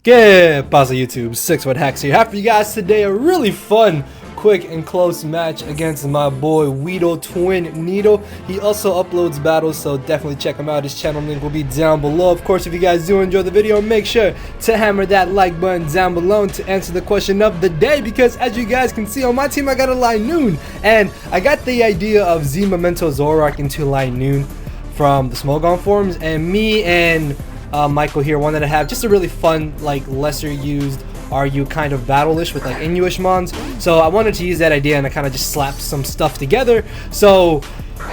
¿Qué pasa, YouTube? 6fthax here. Have for you guys today a really fun, quick, and close match against my boy WeedleTwinNeedle. He also uploads battles, so definitely check him out. His channel link will be down below. Of course, if you guys do enjoy the video, make sure to hammer that like button down below to answer the question of the day, because as you guys can see on my team, I got a Linoone, and I got the idea of Z Memento Zoroark into Linoone from the Smogon forums, and me and Michael here wanted to have just a really fun, like, lesser used RU kind of battle-ish with like Inuish mons. So I wanted to use that idea and I kind of just slapped some stuff together. So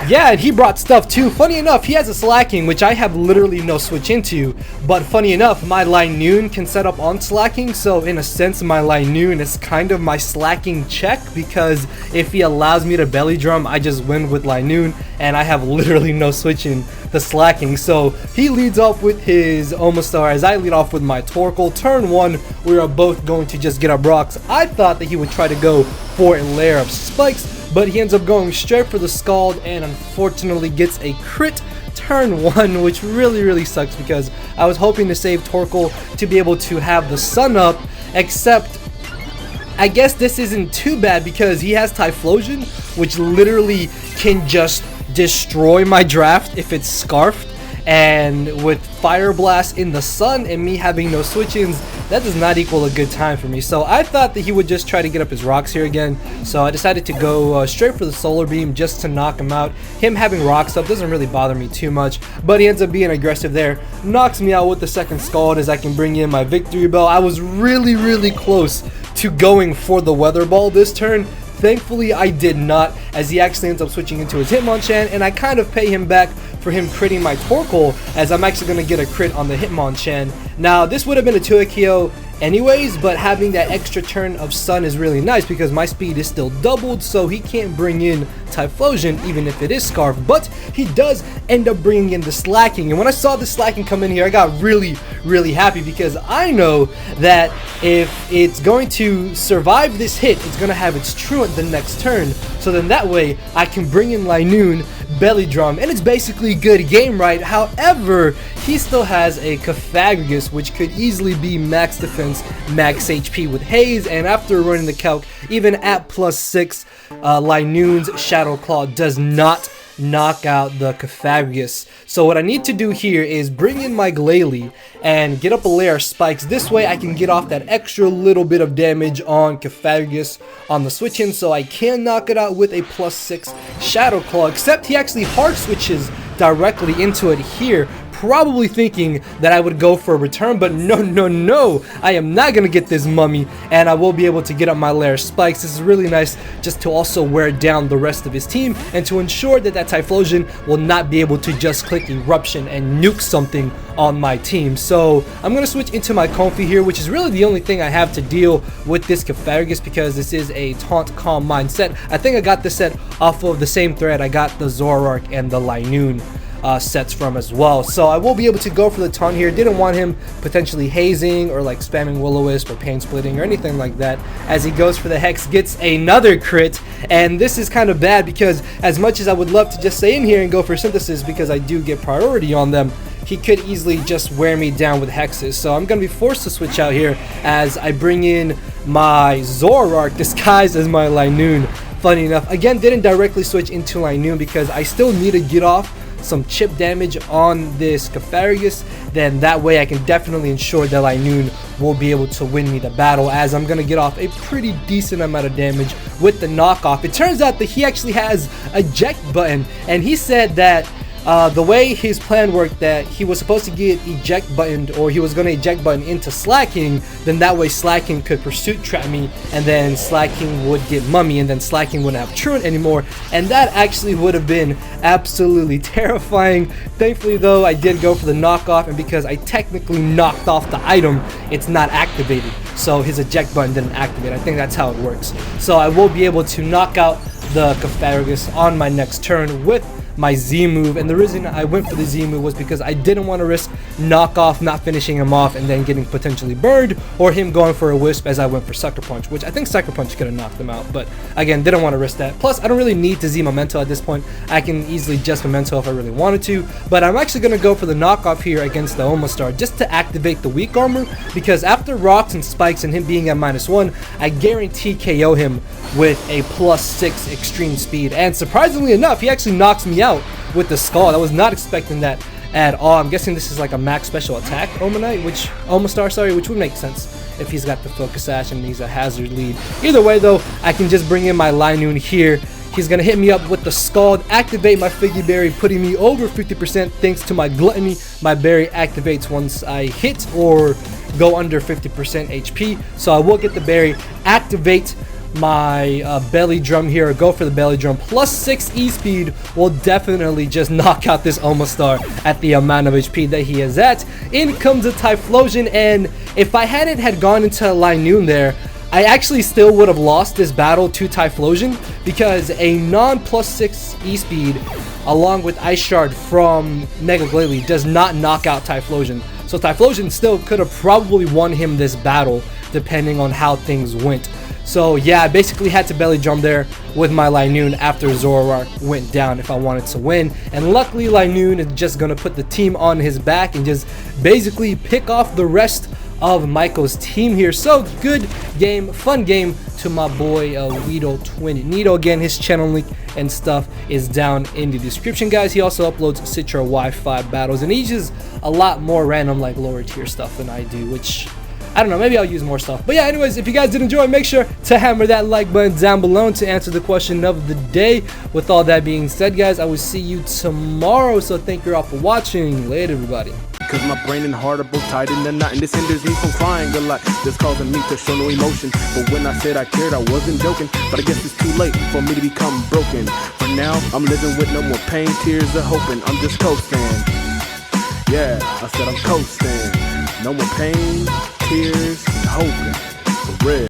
yeah, and he brought stuff too. Funny enough, he has a slacking, which I have literally no switch into, but funny enough, my Linoone can set up on slacking, so in a sense my Linoone is kind of my slacking check, because if he allows me to belly drum, I just win with Linoone, and I have literally no switch in the slacking. So he leads off with his Omastar as I lead off with my Torkoal. Turn 1, we are both going to just get up rocks. I thought that he would try to go for a layer of spikes, but he ends up going straight for the Scald and unfortunately gets a crit turn 1, which really sucks, because I was hoping to save Torkoal to be able to have the sun up, except I guess this isn't too bad because he has Typhlosion, which literally can just destroy my draft if it's scarfed. And with Fire Blast in the sun and me having no switch-ins, that does not equal a good time for me. So I thought that he would just try to get up his rocks here again. So I decided to go straight for the Solar Beam just to knock him out. Him having rocks up doesn't really bother me too much, but he ends up being aggressive there. Knocks me out with the second Scald as I can bring in my Victory Bell. I was really close to going for the Weather Ball this turn. Thankfully, I did not, as he actually ends up switching into his Hitmonchan, and I kind of pay him back for him critting my Torkoal, as I'm actually going to get a crit on the Hitmonchan. Now, this would have been a 2-KO anyways, but having that extra turn of Sun is really nice because my speed is still doubled, so he can't bring in Typhlosion even if it is Scarf, but he does end up bringing in the Slacking. And when I saw the Slacking come in here, I got really happy, because I know that if it's going to survive this hit, it's going to have its Truant the next turn, so then that way I can bring in Linoone, belly drum, and it's basically good game, right? However, he still has a Cofagrigus, which could easily be max defense, max HP with Haze, and after running the calc, even at +6, Linoone's Shadow Claw does not knock out the Cofagrigus. So what I need to do here is bring in my Glalie and get up a layer of spikes. This way I can get off that extra little bit of damage on Cofagrigus on the switch in, so I can knock it out with a +6 Shadow Claw, except he actually hard switches directly into it here, probably thinking that I would go for a return, but no, I am not gonna get this mummy, and I will be able to get up my layer of spikes. This is really nice just to also wear down the rest of his team and to ensure that that Typhlosion will not be able to just click Eruption and nuke something on my team. So I'm gonna switch into my Comfy here, which is really the only thing I have to deal with this Cofagrigus, because this is a Taunt Calm Mind set. I think I got this set off of the same thread I got the Zoroark and the Linoone sets from as well. So I will be able to go for the taunt here. Didn't want him potentially hazing or like spamming Will-O-Wisp or pain splitting or anything like that, as he goes for the Hex, gets another crit. And this is kind of bad, because as much as I would love to just stay in here and go for Synthesis because I do get priority on them, he could easily just wear me down with Hexes. So I'm going to be forced to switch out here as I bring in my Zoroark disguised as my Linoone. Funny enough, again, didn't directly switch into Linoone because I still need to get off some chip damage on this Cofagrigus. Then that way I can definitely ensure that Linoone will be able to win me the battle, as I'm going to get off a pretty decent amount of damage with the knockoff. It turns out that he actually has a eject button, and he said that the way his plan worked, that he was supposed to get eject buttoned, or he was going to eject button into Slacking, then that way Slacking could pursuit trap me, and then Slacking would get mummy, and then Slacking wouldn't have Truant anymore, and that actually would have been absolutely terrifying. Thankfully though, I did go for the knockoff, and because I technically knocked off the item, it's not activated, so his eject button didn't activate. I think that's how it works. So I will be able to knock out the Cofagrigus on my next turn with my Z move, and the reason I went for the Z move was because I didn't want to risk knockoff, not finishing him off, and then getting potentially burned, or him going for a wisp as I went for Sucker Punch, which I think Sucker Punch could have knocked him out, but again, didn't want to risk that. Plus, I don't really need to Z Memento at this point. I can easily just Memento if I really wanted to, but I'm actually going to go for the knockoff here against the Omastar just to activate the weak armor, because after rocks and spikes and him being at -1, I guarantee KO him with a +6 extreme speed, and surprisingly enough, he actually knocks me out with the Scald. I was not expecting that at all. I'm guessing this is like a max special attack Omastar, sorry, which would make sense if he's got the Focus Sash and he's a hazard lead. Either way though, I can just bring in my Linoone here. He's going to hit me up with the Scald, activate my Figgy Berry, putting me over 50% thanks to my Gluttony. My berry activates once I hit or go under 50% HP, so I will get the berry, activate my belly drum here, go for the belly drum. +6 E-speed will definitely just knock out this Omastar at the amount of HP that he is at. In comes a Typhlosion, and if I hadn't had gone into Linoone there, I actually still would have lost this battle to Typhlosion, because a non +6 E-speed along with Ice Shard from Mega Glalie does not knock out Typhlosion. So Typhlosion still could have probably won him this battle depending on how things went. So yeah, I basically had to belly drum there with my Linoone after Zoroark went down if I wanted to win. And luckily Linoone is just going to put the team on his back and just basically pick off the rest of Michael's team here. So good game, fun game to my boy WeedleTwinNeedle. Again, his channel link and stuff is down in the description, guys. He also uploads Citra Wi-Fi battles, and he uses a lot more random like lower tier stuff than I do, which I don't know, maybe I'll use more stuff. But yeah, anyways, if you guys did enjoy, make sure to hammer that like button down below to answer the question of the day. With all that being said, guys, I will see you tomorrow. So thank you all for watching. Later, everybody. Cause my brain and heart are both tied in the knot, and this hinders me from crying a lot. This causing me to show no emotion. But when I said I cared, I wasn't joking. But I guess it's too late for me to become broken. For now, I'm living with no more pain, tears of hoping. I'm just coasting. Yeah, I said I'm coasting. No more pain, tears, and hoping.